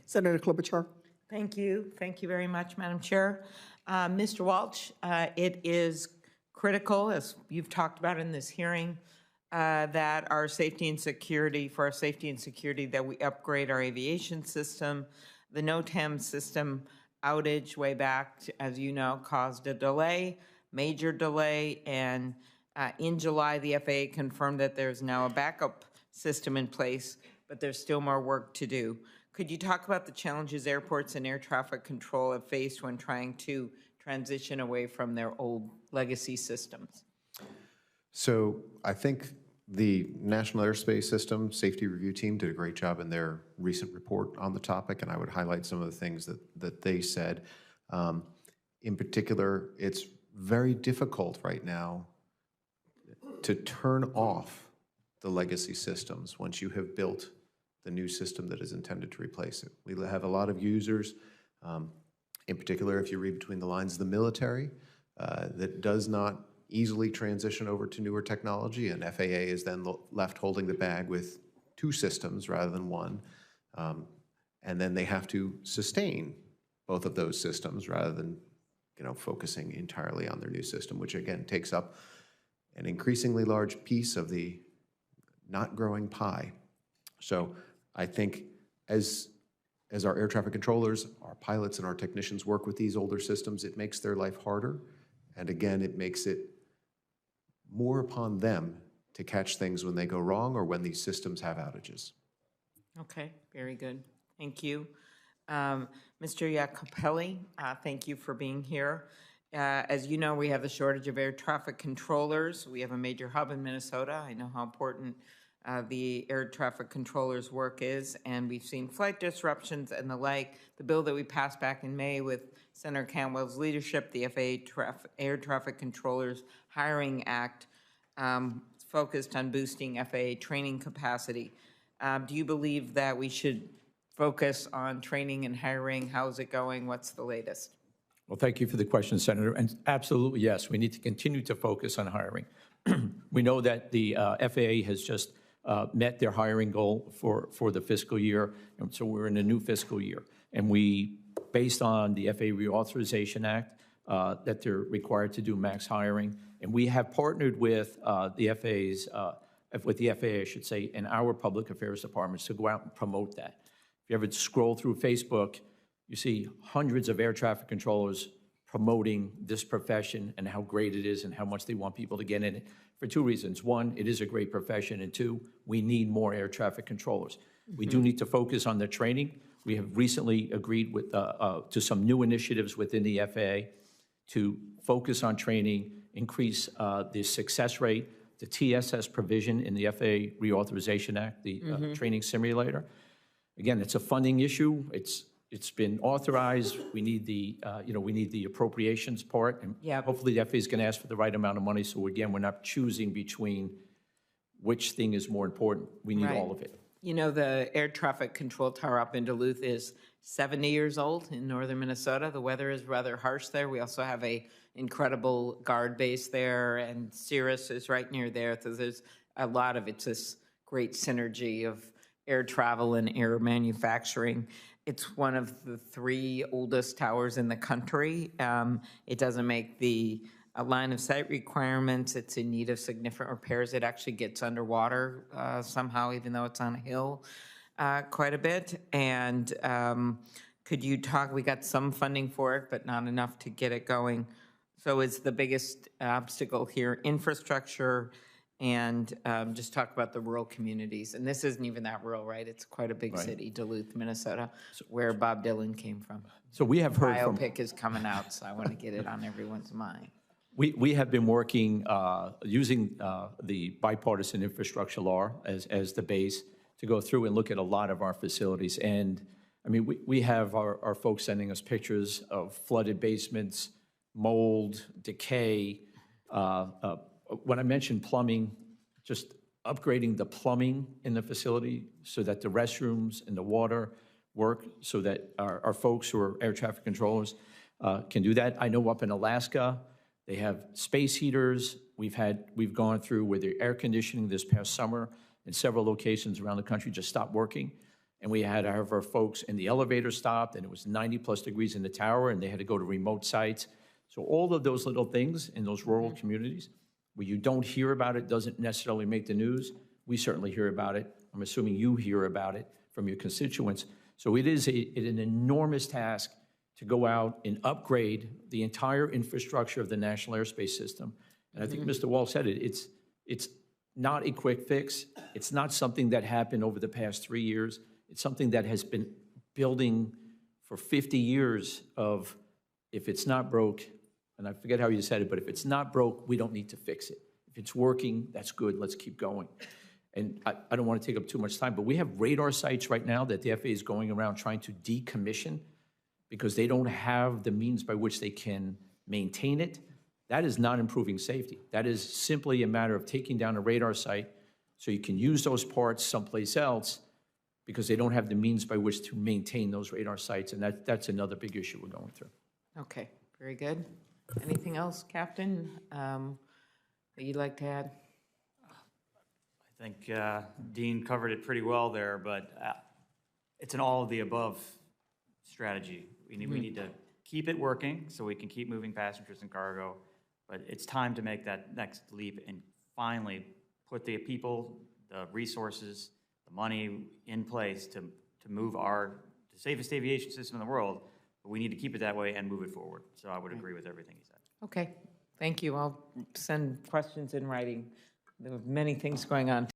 Senator Klobuchar. Thank you. Thank you very much, Madam Chair. Mr. Walsh, it is critical, as you've talked about in this hearing, that our safety and security, that we upgrade our aviation system. The NOTAM system outage way back, as you know, caused a delay, major delay, and in July, the FAA confirmed that there's now a backup system in place, but there's still more work to do. Could you talk about the challenges airports and air traffic control have faced when trying to transition away from their old legacy systems? So I think the National Airspace System Safety Review Team did a great job in their recent report on the topic, and I would highlight some of the things that they said. In particular, it's very difficult right now to turn off the legacy systems once you have built the new system that is intended to replace it. We have a lot of users, in particular, if you read between the lines, the military, that does not easily transition over to newer technology, and FAA is then left holding the bag with two systems rather than one, and then they have to sustain both of those systems rather than focusing entirely on their new system, which again takes up an increasingly large piece of the not growing pie. So I think as our air traffic controllers, our pilots, and our technicians work with these older systems, it makes their life harder. And again, it makes it more upon them to catch things when they go wrong or when these systems have outages. Okay, very good. Thank you. Mr. Iacopelli, thank you for being here. As you know, we have the shortage of air traffic controllers. We have a major hub in Minnesota. I know how important the air traffic controllers' work is, and we've seen flight disruptions and the like. The bill that we passed back in May with Senator Cantwell's leadership, the FAA Air Traffic Controllers Hiring Act, focused on boosting FAA training capacity. Do you believe that we should focus on training and hiring? How's it going? What's the latest? Well, thank you for the question, Senator. And absolutely, yes, we need to continue to focus on hiring. We know that the FAA has just met their hiring goal for the fiscal year, and so we're in a new fiscal year. And we, based on the FAA Reauthorization Act, that they're required to do max hiring, and we have partnered with the FAA, I should say, and our public affairs departments to go out and promote that. If you ever scroll through Facebook, you see hundreds of air traffic controllers promoting this profession and how great it is and how much they want people to get in it for two reasons. One, it is a great profession, and two, we need more air traffic controllers. We do need to focus on their training. We have recently agreed with to some new initiatives within the FAA to focus on training, increase the success rate, the TSS provision in the FAA Reauthorization Act, the training simulator. Again, it's a funding issue. It's been authorized. We need the appropriations part, and hopefully the FAA is going to ask for the right amount of money. So again, we're not choosing between which thing is more important. We need all of it. You know, the air traffic control tower up in Duluth is 70 years old in northern Minnesota. The weather is rather harsh there. We also have a incredible guard base there, and Cirrus is right near there. So there's a lot of it's this great synergy of air travel and air manufacturing. It's one of the 3 oldest towers in the country. It doesn't make the line of sight requirements. It's in need of significant repairs. It actually gets underwater somehow, even though it's on a hill quite a bit. And could you talk, we got some funding for it, but not enough to get it going. So is the biggest obstacle here infrastructure? And just talk about the rural communities. And this isn't even that rural, right? It's quite a big city, Duluth, Minnesota, where Bob Dylan came from. So we have heard biopic is coming out, so I want to get it on everyone's mind. We have been working, using the bipartisan infrastructure law as the base to go through and look at a lot of our facilities. And I mean, we have our folks sending us pictures of flooded basements, mold, decay. When I mentioned plumbing, just upgrading the plumbing in the facility so that the restrooms and the water work so that our folks who are air traffic controllers can do that. I know up in Alaska, they have space heaters. We've gone through where the air conditioning this past summer in several locations around the country just stopped working. and we had to have our folks in the elevator stopped, and it was 90-plus degrees in the tower, and they had to go to remote sites. So all of those little things in those rural communities, where you don't hear about it, doesn't necessarily make the news, we certainly hear about it. I'm assuming you hear about it from your constituents. So it is an enormous task to go out and upgrade the entire infrastructure of the national airspace system. And I think Mr. Wall said it, it's not a quick fix. It's not something that happened over the past 3 years. It's something that has been building for 50 years of, if it's not broke, and I forget how you said it, but if it's not broke, we don't need to fix it. If it's working, that's good, let's keep going. And I don't want to take up too much time, but we have radar sites right now that the FAA is going around trying to decommission because they don't have the means by which they can maintain it. That is not improving safety. That is simply a matter of taking down a radar site so you can use those parts someplace else because they don't have the means by which to maintain those radar sites, and that's another big issue we're going through. Okay, very good. Anything else, Captain, that you'd like to add? I think Dean covered it pretty well there, but it's an all of the above strategy. We need to keep it working so we can keep moving passengers and cargo, but it's time to make that next leap and finally put the people, the resources, the money in place to move the safest aviation system in the world, but we need to keep it that way and move it forward. So I would agree with everything he said. Okay, thank you. I'll send questions in writing. There are many things going on